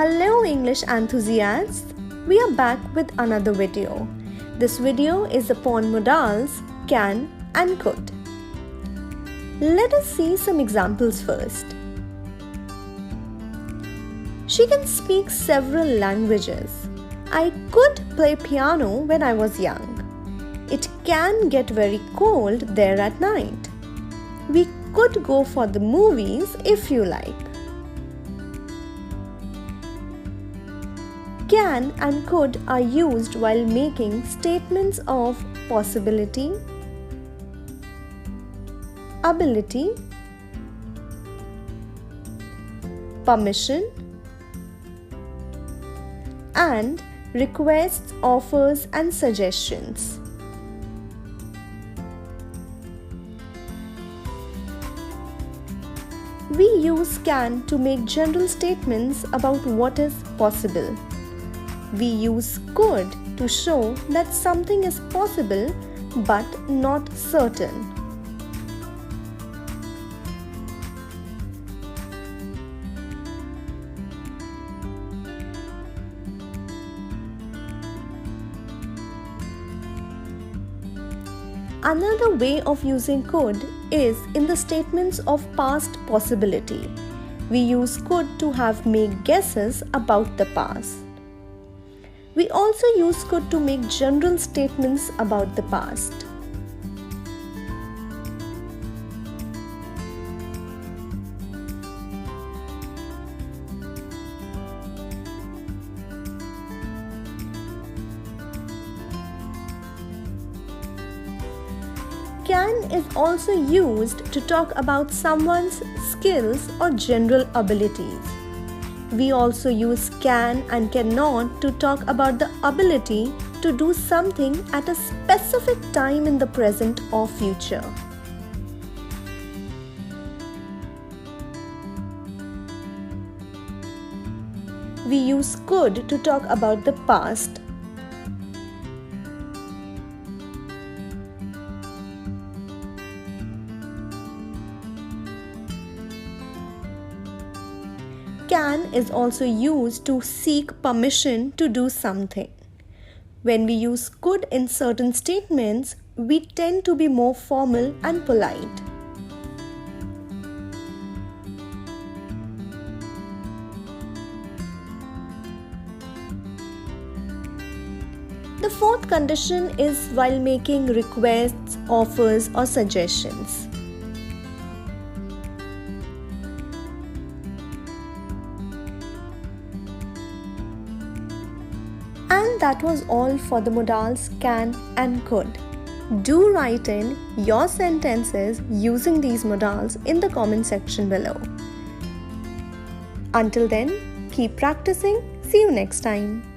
Hello English enthusiasts, we are back with another video. This video is upon modals can and could. Let us see some examples first. She can speak several languages. I could play piano when I was young. It can get very cold there at night. We could go for the movies if you like. Can and could are used while making statements of possibility, ability, permission, and requests, offers, and suggestions. We use can to make general statements about what is possible. We use could to show that something is possible but not certain. Another way of using could is in the statements of past possibility. We use could to make guesses about the past. We also use could to make general statements about the past. Can is also used to talk about someone's skills or general abilities. We also use can and cannot to talk about the ability to do something at a specific time in the present or future. We use could to talk about the past. Can is also used to seek permission to do something. When we use could in certain statements, we tend to be more formal and polite. The fourth condition is while making requests, offers, or suggestions. And that was all for the modals can and could. Do write in your sentences using these modals in the comment section below. Until then, keep practicing. See you next time.